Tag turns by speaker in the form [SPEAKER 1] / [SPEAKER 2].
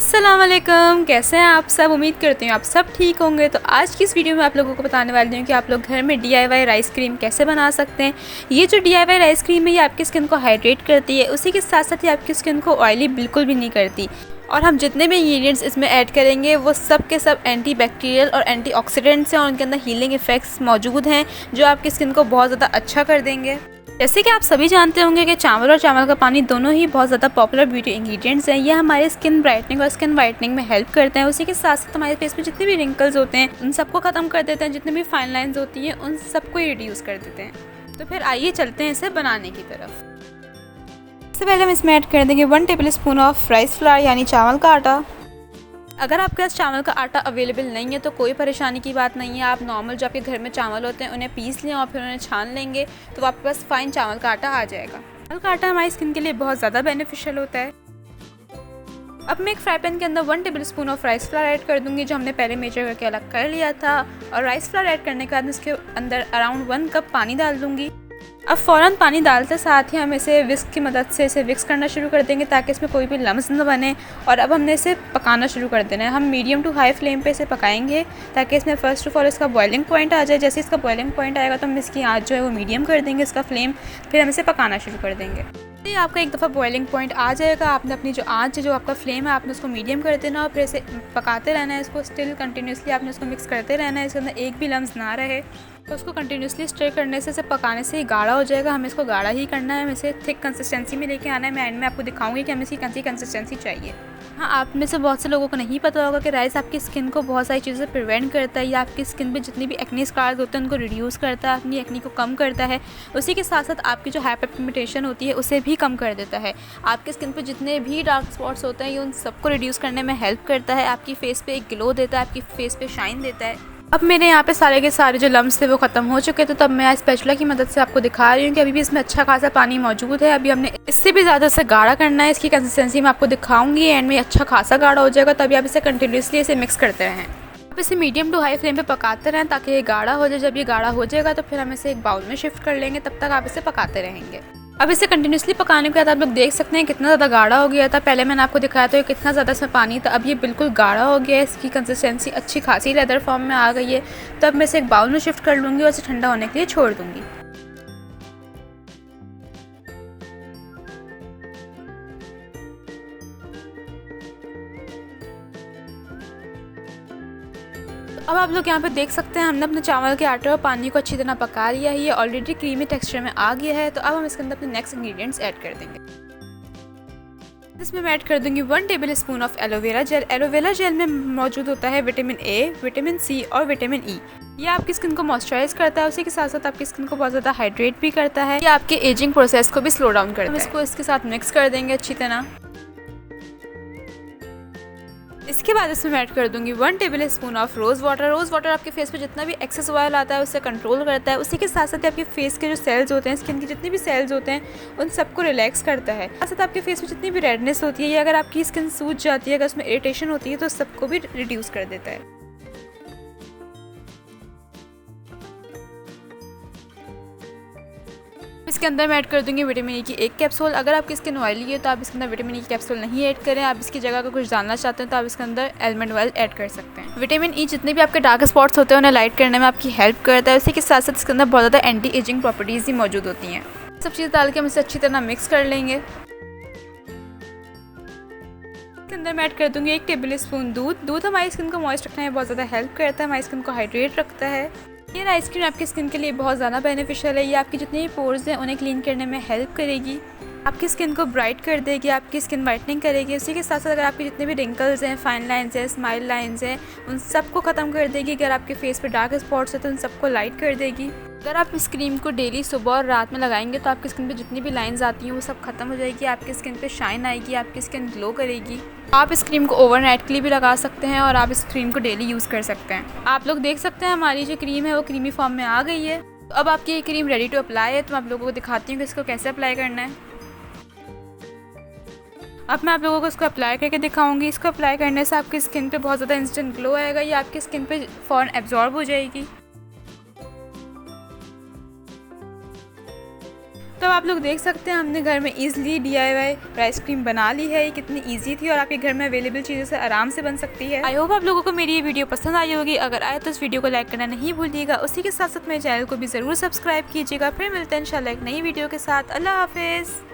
[SPEAKER 1] अस्सलाम वालेकुम, कैसे हैं आप सब। उम्मीद करती हूँ आप सब ठीक होंगे। तो आज की इस वीडियो में आप लोगों को बताने वाली हूँ कि आप लोग घर में DIY राइस क्रीम कैसे बना सकते हैं। ये जो DIY राइस क्रीम है ये आपकी स्किन को हाइड्रेट करती है, उसी के साथ साथ ही आपकी स्किन को ऑयली बिल्कुल भी नहीं करती। और हम जितने भी इंग्रेडिएंट्स इसमें ऐड करेंगे वो सब के सब एंटी बैक्टीरियल और एंटीऑक्सीडेंट्स हैं और उनके अंदर हीलिंग इफ़ेक्ट्स मौजूद हैं जो आपकी स्किन को बहुत ज़्यादा अच्छा कर देंगे। जैसे कि आप सभी जानते होंगे कि चावल और चावल का पानी दोनों ही बहुत ज़्यादा पॉपुलर ब्यूटी इंग्रेडिएंट्स हैं। ये हमारे स्किन ब्राइटनिंग और स्किन वाइटनिंग में हेल्प करते हैं। उसी के साथ साथ हमारे फेस में जितने भी रिंकल्स होते हैं उन सबको ख़त्म कर देते हैं, जितनी भी फाइन लाइंस होती हैं उन सबको रिड्यूस कर देते हैं। तो फिर आइए चलते हैं इसे बनाने की तरफ। सबसे पहले हम इसमें ऐड कर देंगे 1 tablespoon of rice flour यानी चावल का आटा। अगर आपके पास चावल का आटा अवेलेबल नहीं है तो कोई परेशानी की बात नहीं है। आप नॉर्मल जो आपके घर में चावल होते हैं उन्हें पीस लें और फिर उन्हें छान लेंगे तो आपके पास फाइन चावल का आटा आ जाएगा। चावल का आटा हमारी स्किन के लिए बहुत ज़्यादा बेनिफिशियल होता है। अब मैं एक फ्राई पैन के अंदर 1 tablespoon of rice flour add कर दूंगी जो हमने पहले मेजर करके अलग कर लिया था। और राइस फ्लावर ऐड करने के बाद इसके अंदर अराउंड 1 कप पानी डाल दूंगी। अब फ़ौरन पानी डालते साथ ही हम इसे विस्क की मदद से इसे विक्स करना शुरू कर देंगे ताकि इसमें कोई भी लम्स न बने। और अब हमने इसे पकाना शुरू कर देना है। हम मीडियम टू हाई फ्लेम पे इसे पकाएंगे ताकि इसमें फ़र्स्ट ऑफ ऑल इसका बॉइलिंग पॉइंट आ जाए। जैसे इसका बॉइलिंग पॉइंट आएगा तो हम इसकी आँच जो है वो मीडियम कर देंगे, इसका फ्लेम, फिर हम इसे पकाना शुरू कर देंगे। तो आपका एक दफ़ा बॉइलिंग पॉइंट आ जाएगा, आपने अपनी जो आँच है, जो आपका फ्लेम है, आपने उसको मीडियम कर देना और फिर इसे पकाते रहना है। इसको स्टिल कंटिन्यूसली आपने उसको मिक्स करते रहना है, इसके अंदर एक भी लम्स ना रहे। तो उसको कंटिन्यूसली स्टर करने से इसे पकाने से ही गाढ़ा हो जाएगा। हमें इसको गाढ़ा ही करना है, हमें इसे थिक कंसिस्टेंसी में लेके आना है। मैं एंड में आपको दिखाऊंगी कि हमें इसकी कैसी कंसिस्टेंसी चाहिए। हाँ, आप में से बहुत से लोगों को नहीं पता होगा कि राइस आपकी स्किन को बहुत सारी चीज़ें प्रिवेंट करता है। या आपकी स्किन पे जितनी भी एक्ने स्कार्स होते हैं उनको रिड्यूस करता है, अपनी एक्ने को कम करता है। उसी के साथ साथ आपकी जो हाइपरपिगमेंटेशन होती है उसे भी कम कर देता है। आपकी स्किन पे जितने भी डार्क स्पॉट्स होते हैं ये उन सबको रिड्यूस करने में हेल्प करता है। आपकी फेस पे एक ग्लो देता है, आपकी फेस पे शाइन देता है। अब मेरे यहाँ पे सारे के सारे जो लम्स थे वो ख़त्म हो चुके थे, तो अब मैं स्पैचुला की मदद से आपको दिखा रही हूँ कि अभी भी इसमें अच्छा खासा पानी मौजूद है। अभी हमने इससे भी ज़्यादा से गाढ़ा करना है। इसकी कंसिस्टेंसी मैं आपको दिखाऊंगी एंड में अच्छा खासा गाढ़ा हो जाएगा। तो अभी आप इसे कंटिन्यूसली इसे मिक्स करते रहें। आप इसे मीडियम टू हाई फ्लेम पे पकाते रहें ताकि ये गाढ़ा हो जाए। जब ये गाढ़ा हो जाएगा तो फिर हम इसे एक बाउल में शिफ्ट कर लेंगे, तब तक आप इसे पकाते रहेंगे। अब इसे कंटिन्यूसली पकाने के बाद आप लोग देख सकते हैं कितना ज़्यादा गाढ़ा हो गया था। पहले मैंने आपको दिखाया था कितना ज़्यादा इसमें पानी था, अब ये बिल्कुल गाढ़ा हो गया है। इसकी कंसिस्टेंसी अच्छी खासी लेदर फॉर्म में आ गई है। तो अब मैं इसे एक बाउल में शिफ्ट कर लूँगी और इसे ठंडा होने के लिए छोड़ दूँगी। अब आप लोग यहाँ पे देख सकते हैं हमने अपने चावल के आटे और पानी को अच्छी तरह पका लिया है। ये ऑलरेडी क्रीमी टेक्सचर में आ गया है। तो अब हम इसके अंदर अपने नेक्स्ट इंग्रेडिएंट्स ऐड कर देंगे। इसमें मैं ऐड कर दूंगी 1 tablespoon of aloe vera gel. Aloe vera gel में मौजूद होता है विटामिन ए, विटामिन सी और विटामिन ई। ये आपकी स्किन को मॉइस्चराइज करता है, उसी के साथ साथ आपकी स्किन को बहुत ज़्यादा हाइड्रेट भी करता है। ये आपके एजिंग प्रोसेस को भी स्लो डाउन करता है। हम इसको इसके साथ मिक्स कर देंगे अच्छी तरह। इसके बाद इसमें मैं ऐड कर दूंगी 1 tablespoon of rose water. Rose water आपके फेस पे जितना भी एक्सेस ऑयल आता है उससे कंट्रोल करता है। उसी के साथ साथ आपके फेस के जो सेल्स होते हैं, स्किन के जितने भी सेल्स होते हैं उन सबको रिलैक्स करता है। साथ साथ आपके फेस में जितनी भी रेडनेस होती है या अगर आपकी स्किन सूज जाती है, अगर उसमें इरिटेशन होती है तो सबको भी रिड्यूस कर देता है। इसके अंदर मैं ऐड कर दूंगी विटामिन ई की 1 कैप्सूल। अगर आपकी स्किन ऑयली है तो आप इसके अंदर विटामिन ई की कैप्सूल नहीं ऐड करें। आप इसकी जगह अगर कुछ डालना चाहते हैं तो आप इसके अंदर आलमंड ऑयल ऐड कर सकते हैं। विटामिन ई जितने भी आपके डार्क स्पॉट्स होते हैं उन्हें लाइट करने में आपकी हेल्प करता है। उसी के साथ साथ इसके अंदर बहुत ज़्यादा एंटी एजिंग प्रॉपर्टीज़ भी मौजूद होती हैं। सब चीज़ डाल के हम इसे अच्छी तरह मिक्स कर लेंगे। इसके अंदर मैं ऐड कर दूंगी 1 टेबल स्पून दूध। दूध हमारी स्किन को मॉइस्ट रखने में बहुत ज़्यादा हेल्प करता है, हमारी स्किन को हाइड्रेट रखता है। ये राइस क्रीम आपकी स्किन के लिए बहुत ज़्यादा बेनिफिशियल है। ये आपके जितने भी पोर्स हैं उन्हें क्लीन करने में हेल्प करेगी, आपकी स्किन को ब्राइट कर देगी, आपकी स्किन वाइटनिंग करेगी। उसी के साथ साथ अगर आपके जितने भी रिंकल्स हैं, फाइन लाइंस हैं, स्माइल लाइंस हैं, उन सबको ख़त्म कर देगी। अगर आपके फेस पे डार्क स्पॉट्स हैं तो उन सबको लाइट कर देगी। अगर आप इस क्रीम को डेली सुबह और रात में लगाएंगे तो आपकी स्किन पे जितनी भी लाइंस आती हैं वो सब खत्म हो जाएगी। आपकी स्किन पे शाइन आएगी, आपकी स्किन ग्लो करेगी। आप इस क्रीम को ओवरनाइट के लिए भी लगा सकते हैं और आप इस क्रीम को डेली यूज़ कर सकते हैं। आप लोग देख सकते हैं हमारी जो क्रीम है वो क्रीमी फॉर्म में आ गई है। तो अब आपकी ये क्रीम रेडी टू अप्लाई है। तो मैं आप लोगों को दिखाती हूँ कि इसको कैसे अप्लाई करना है। अब मैं आप लोगों को इसको अप्लाई करके दिखाऊंगी। इसको अप्लाई करने से आपकी स्किन पे बहुत ज़्यादा इंस्टेंट ग्लो आएगा। ये आपकी स्किन पे फ़ौरन एब्जॉर्ब हो जाएगी। तो आप लोग देख सकते हैं हमने घर में ईजिली DIY राइस क्रीम बना ली है। ये कितनी ईजी थी और आपके घर में अवेलेबल चीज़ों से आराम से बन सकती है। आई होप आप लोगों को मेरी ये वीडियो पसंद आई होगी। अगर आए तो इस वीडियो को लाइक करना नहीं भूलिएगा। उसी के साथ साथ मेरे चैनल को भी ज़रूर सब्सक्राइब कीजिएगा। फिर मिलते हैं इंशाल्लाह एक नई वीडियो के साथ। अल्लाह हाफिज़।